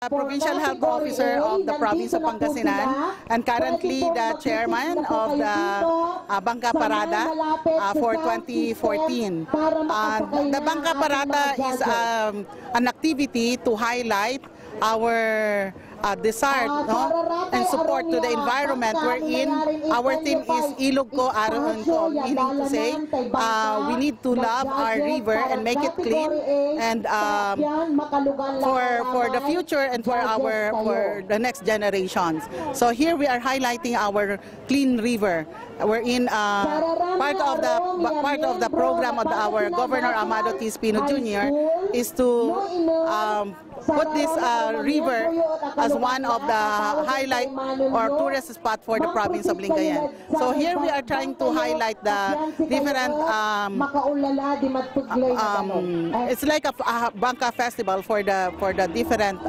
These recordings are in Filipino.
Provincial Health Officer of the province of Pangasinan and currently the chairman of the Bangka Parada for 2014. The Bangka Parada is an activity to highlight our desire and support to the environment, wherein our theme is Ilog Ko, Araw Ko, meaning to say we need to love our river and make it clean, and for the future and for the next generations. So here we are highlighting our clean river, wherein part of the program of our Governor Amado T. Espino Jr. is to put this river as one of the highlight or tourist spot for the province of Lingayen. So here we are trying to highlight the different, it's like a Bangka festival for the different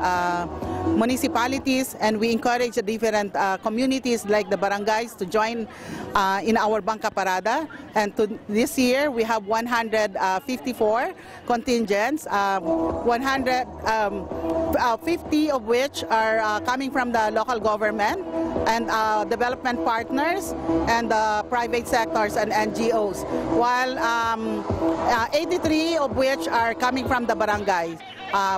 municipalities, and we encourage the different communities like the barangays to join in our Bangka Parada. And this year we have 154 contingents, 150 of which are coming from the local government and development partners and private sectors and NGOs, while 83 of which are coming from the barangays.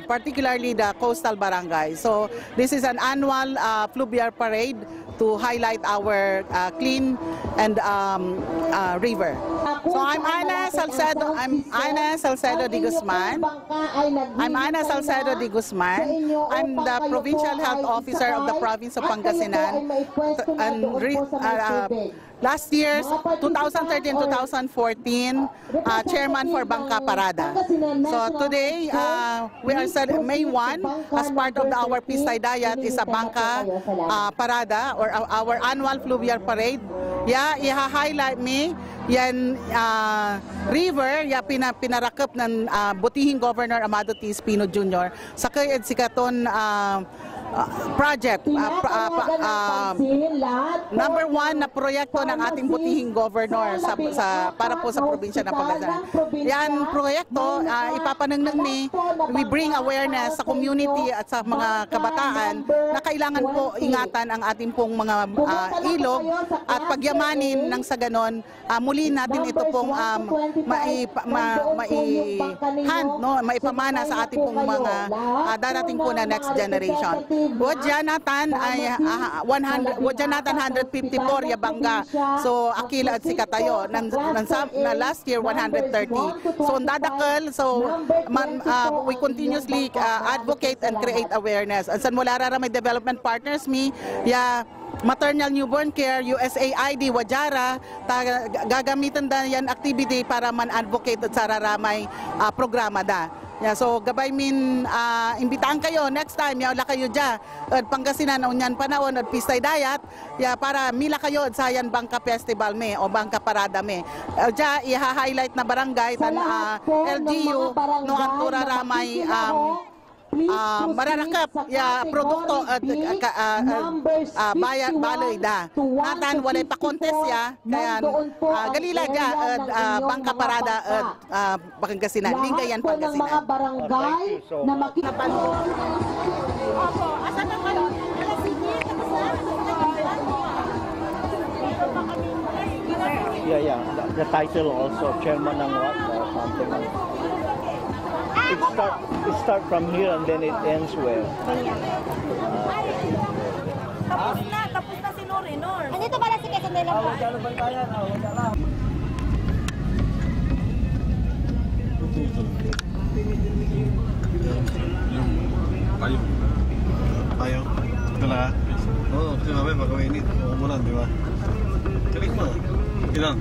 Particularly the coastal barangays. So this is an annual fluvial parade to highlight our clean and river. So I'm Ana Salcedo. De Guzman. I'm the Provincial Health Officer of the province of Pangasinan. And last year's 2013-2014 chairman for Bangka Parada. So today we are May 1 as part of our Pistay Diet is a Bangka Parada or our annual fluvial parade. I-highlight me yan river pinarakop ng butihing Governor Amado T. Espino Jr. sa kay sikaton project, number 1 na proyekto ng ating butihing governor para po sa probinsya ng Pangasinan. Yan proyekto, ipapanangnan ni we bring awareness sa community at sa mga kabataan na kailangan po ingatan ang ating pong mga ilog at pagyamanin ng sa ganon muli natin ito pong maipamana sa ating pong mga darating po na next generation. Wajanatan 154 ya bangga. So akila at sikatayo na last year 130. So dadakal, so we continuously advocate and create awareness. And san mula may development partners maternal newborn care, USAID, Wajara, gagamitan da yan activity para man-advocate at sararamay programa da. So gabay min imbitaan kayo next time wala kayo dya at Pangasinan unyan panahon at Pistay Diet para mila kayo at sayan Bangka Festival o Bangka Parada dya i-highlight na barangay tan LGU no antura ramay mararakap produkto at bayan baloy da natan walay pa contest kaya galila dya at Bangka Parada at Pangasinan, Lingayen, Pangasinan. Mga barangay na makita. Yeah. The title also, chairman ng what or something. It start from here and then it ends where? Tapos na si Norinor. Andito pala si Quezon de la Paz. Tayo. Ito na. Oo, kasi mamaya pag-mainit. Umulan, di ba? Kalik mo. Ilan?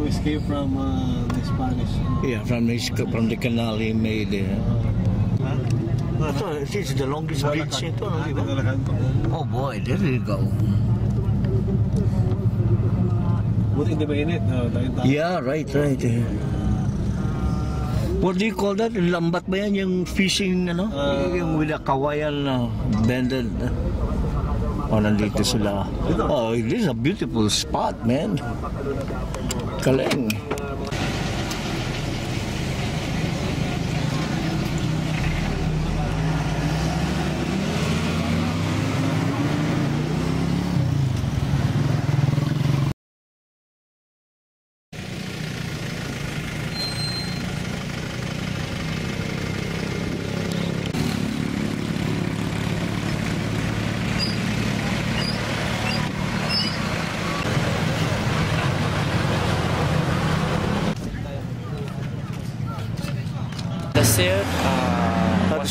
escape from the Spanish. Yeah, from the canal he made there. Huh? So this is the longest bridge ito, no, di ba? Nalakad pa. Oh boy, there you go. Buti hindi mainit. Yeah, right. What do you call that? Lambat ba yan? Yung fishing, ano? Yung with a kawayan bended. Oh, nandito sila. Oh, this is a beautiful spot, man. Kaleng. Silt,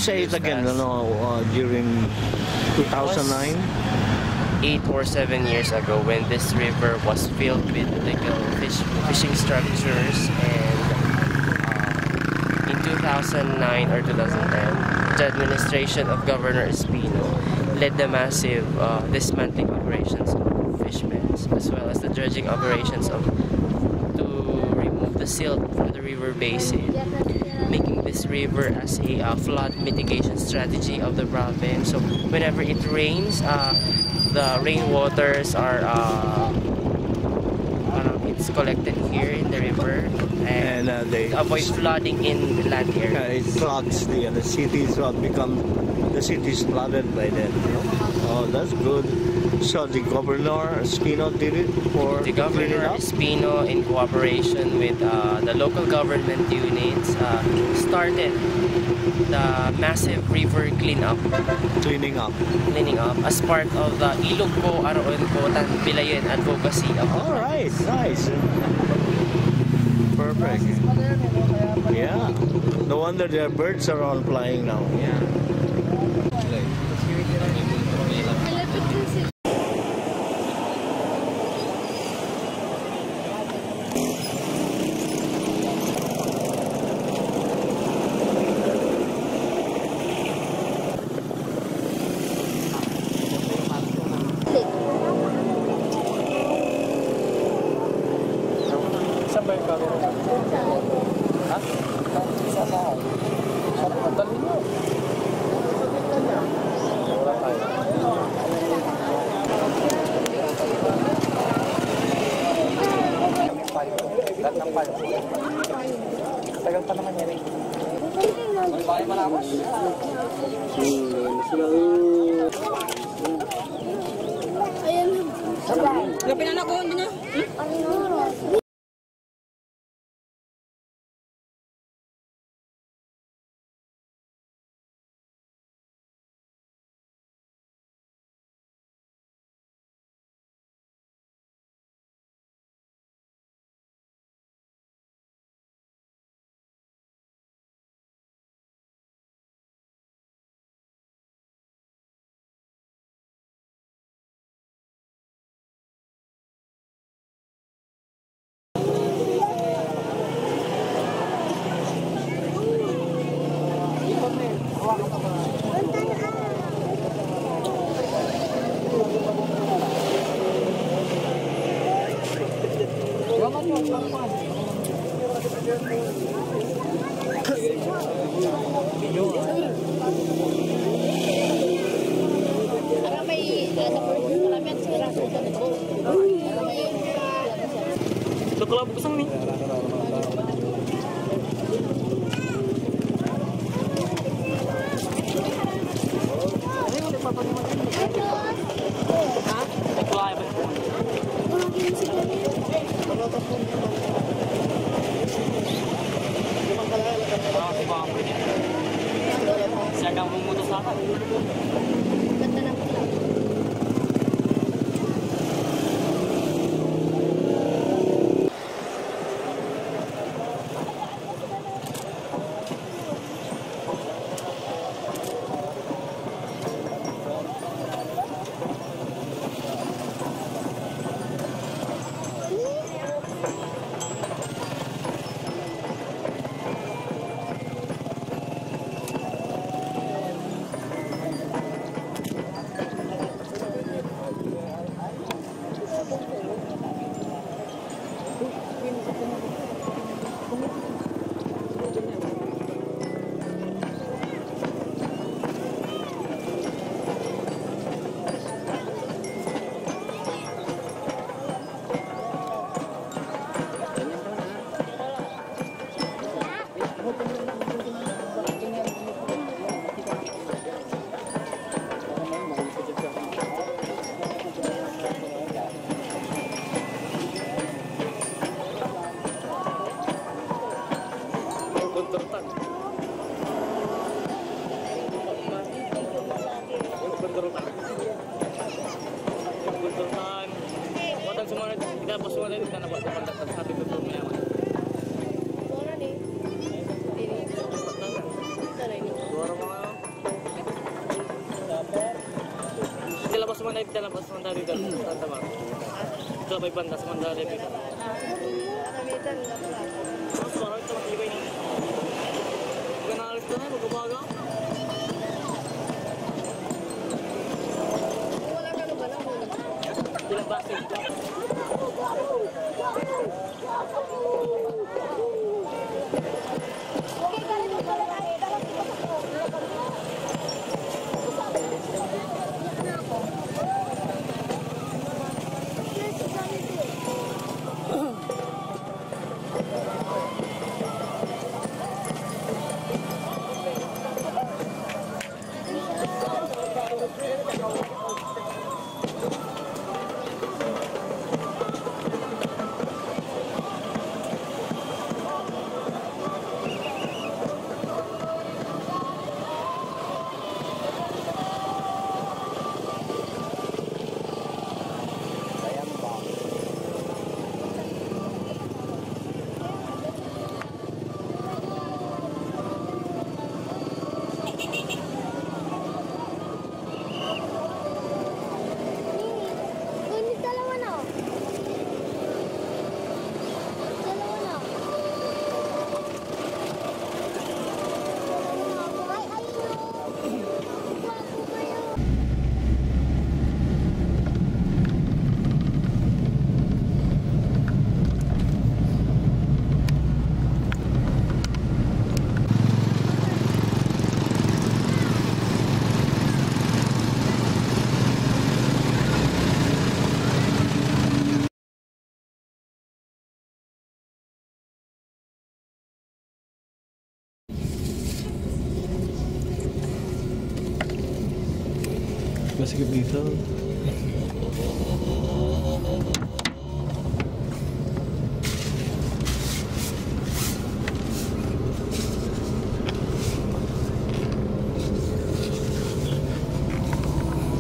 Say it again, during 2009? 8 or 7 years ago when this river was filled with illegal fishing structures, and in 2009 or 2010 the administration of Governor Espino led the massive dismantling operations of fishermen, as well as the dredging operations to remove the silt from the river basin, making this river as a flood mitigation strategy of the province. So whenever it rains, the rainwaters are it's collected here in the river, and they avoid flooding in the land area. It floods the cities, the cities flooded by that. Oh, that's good. So the Governor Espino did it for the Governor Espino, in cooperation with the local government units, started the massive river cleaning up as part of the Ilog Ko Aroon Ko Tanbilayan advocacy. All right, nice, perfect. Yeah, no wonder their birds are all flying now. Yeah. Tagal pa naman yan eh. Bahay malamos. Ayan. Gapin na ko, hindi na. Ito kalau busang nih. Siagang memutus apa? dalam pas Mandalay dalam tama. Ito may banda sa Mandalay dito. Mas parang ito ang ibig niya. Ganalis na magbabago. Wala ka na ba na muna? Bilang basket. Masikip dito.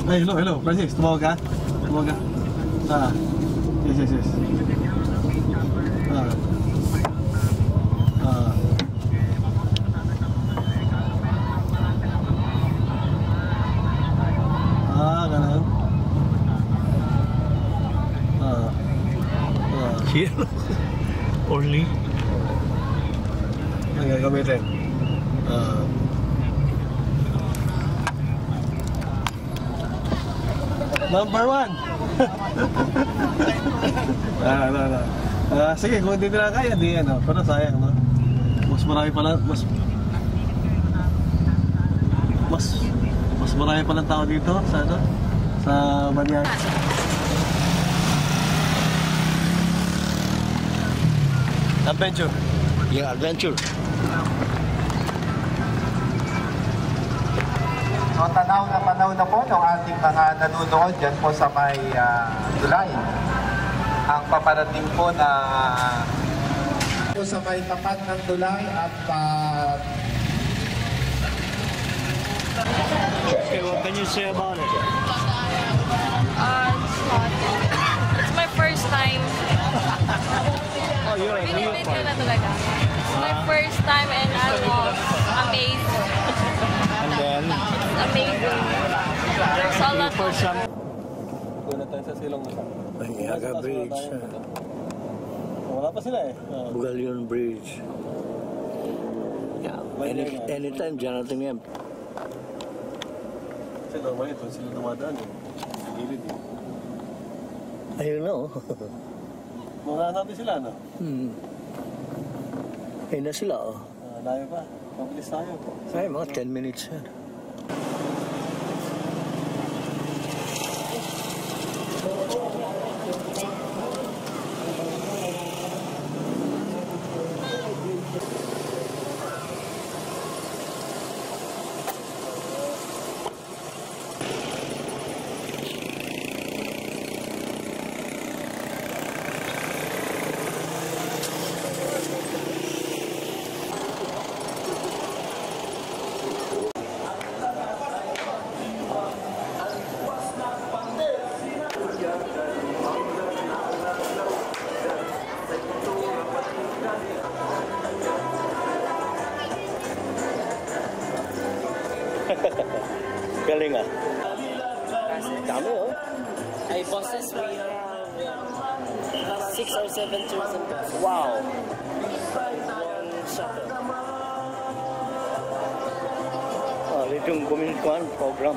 Ay, hello, Francis, tumawag ka? Tumawag ka? Yes. Ganun. Here? Only? Ang gagamitin. Number 1. Sige, kung hindi nila kaya, di ano. Pero sayang, no? Mas marami pala, mas marami palang tao dito sa ano? Sa Banyan. Adventure. Yeah, adventure. So tanaw na po ng ating mga nanonood dyan po sa may tulay. Ang paparating po na po sa may tapat ng tulay at Okay, what can you say about it? It's my first time. Oh, you're a new Video na talaga. It's my first time and I was amazed. And then, It's amazing. There's a lot for of... some... Doon na tayo sa silong. Yaga Bridge. Wala pa sila eh. Bugalion Bridge. Yeah, anytime dyan natin yan. Kasi normal ito, sila dumadaan eh. Sa gilid eh. Ayun na oh. Mga natin sila, no? Ayun na sila oh. Layo pa. Mabilis tayo. Ay, mga 10 minutes yan. Galing ah. Dami oh. I buses, we have 6 or 7 tourism buses. Wow. One shuttle. Itong community program.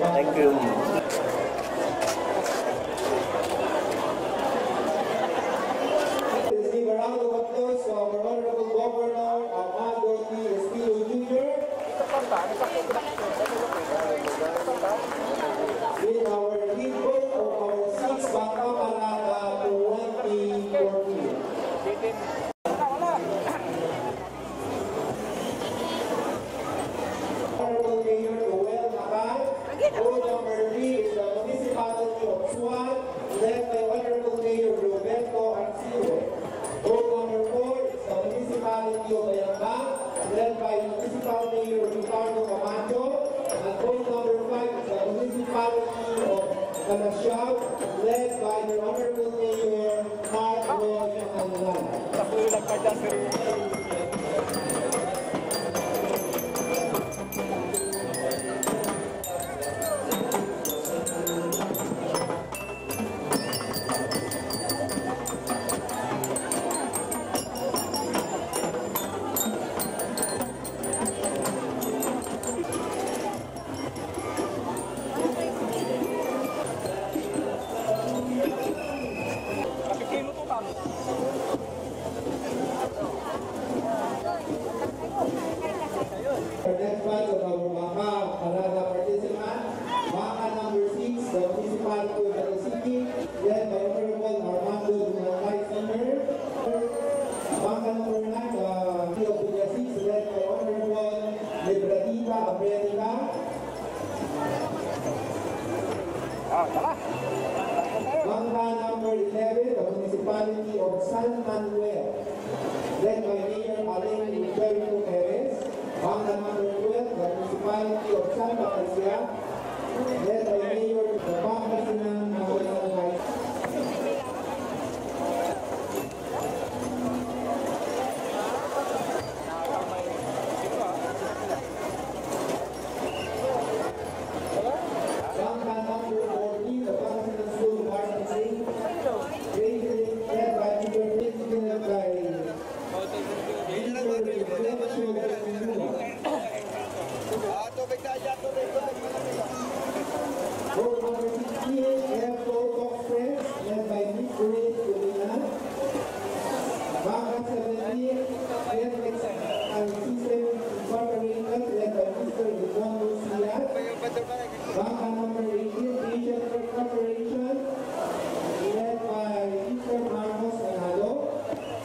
Thank you. Let's give a round of applause to our Honorable Governor, Armando T. Espino Jr. With our lead vote of our 6th Bangkamarada 2014. Honorable Mayor Joel Macal. Vote number 3 is the Municipality of Suan, led by Honorable Mayor Roberto Arcilo. Vote number 4 is the Municipality of Bayambang, led by Municipal Mayor Ricardo Camacho. And vote number 5 is the Municipality of Calasiao, led by the Honorable Mayor Mark Roy Anlan. The next batch of our Bangka Parada participant, Bangka number 6, the Municipality of Bata City, led by Honorable Armando Dumatay Sr. Bangka number 9, the City of Bujasis, led by Honorable Libradita Abrerica. Bangka number 11, the Municipality of San Manuel, led by Mayor Alain Jericho Perez. Bangka number 12, the Municipality of Santa Lucia, led by Mayor Pangasinan Mahoy. Bangka number 14, the Pangasinan School Marketing, led by Mr. President by Vote number 16, Airport Conference, led by Miss Grace Kulinan. Bangka 17, Airflex and System Incorporated, led by Mr. Yvonne Lucia. Bangka number 18, Asian Truck Corporation, led by Mr. Marcos Manalo.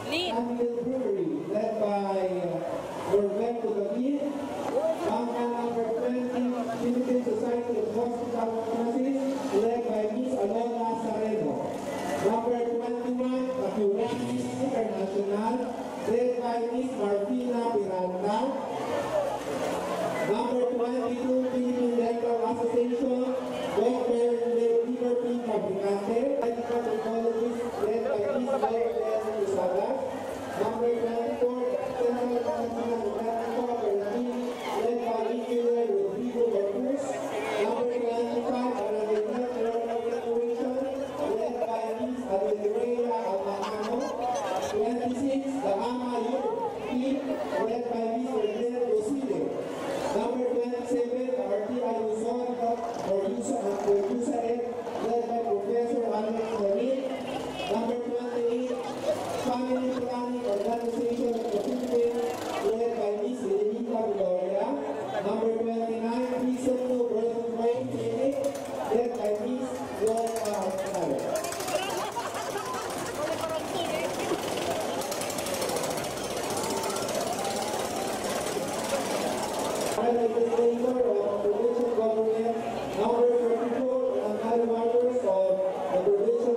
Anvil Brewery, led by Roberto David. Bangka number 20, Philippine Society of Hospital Pharmacists, led by Miss Alona Sareno. Number 21, Acuratis International, led by Miss Martina Piranda. Number 22, Philippine Dental Association, Dr. Liberty Fabricante, Medical Technologist, led by Miss Gabriel Usada. Number 24, Central National Mechanical Cooperative, led by Engineer Rodrigo Bertus. Number 25, Arabian Corporation, led by Miss Adelaria Almano. 26, the AMA Youth Team, led by Miss Renee Rosile. Number 27, RTI Luzon, producer led by Professor Alex David. Number 28, Family Planning Organization of the Philippines, led by Miss Lenita Gloria. Number 29, Prison 2 Birth and Brain Clinic, led by Miss Gloria Arcade. Legislator of Provincial Government, number 34, and Markers of the Provincial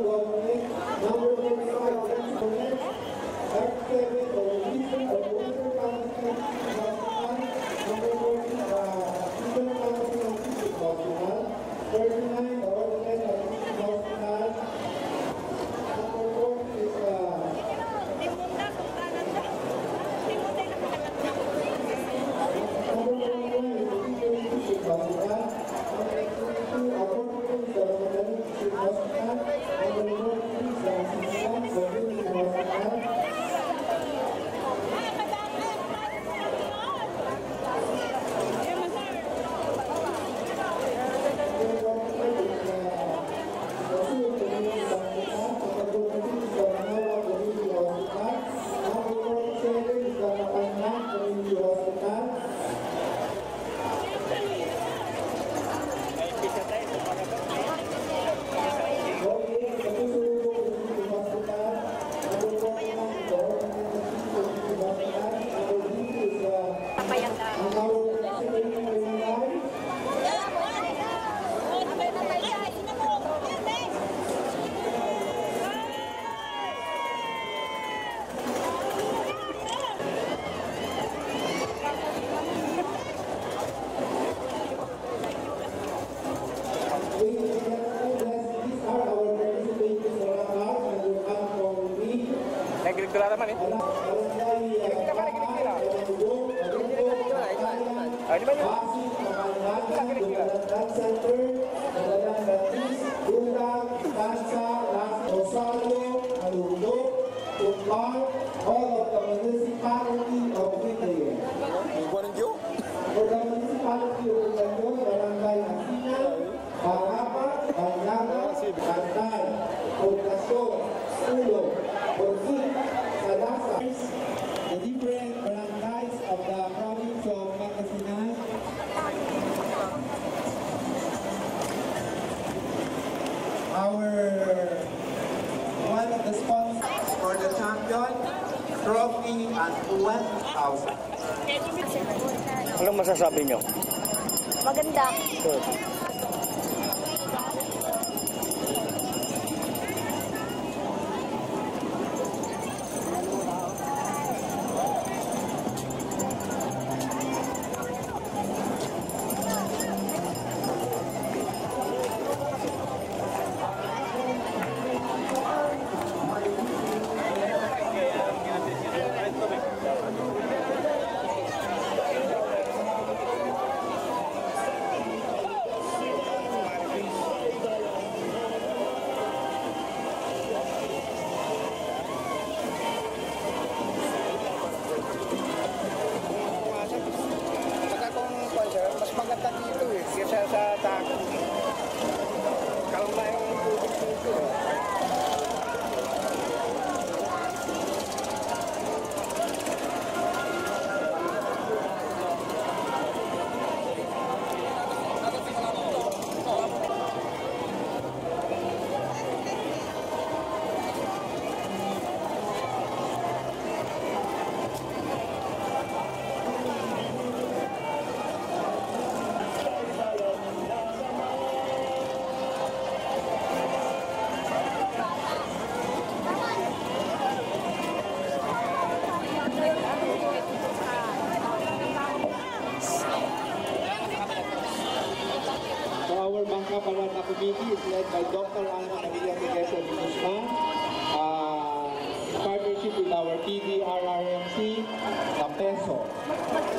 all of the municipality of Quintayo. For the municipality of Quintayo, Barangay Asinan, Barapa, Banyaga, Bantay, Poblacion, Ulo, Borsin, Salasa, the different barangays of the province of Pangasinan. One of the sponsors for the champion, trophy and 1,000. Anong masasabi nyo? Maganda. Good. Mas maganda dito eh, kaysa sa tako. Kalma yung tubig dito eh. Our Bangka Parana committee is led by Dr. Ana Maria Miguel de Guzman, in partnership with our PDRRMC, the PESO.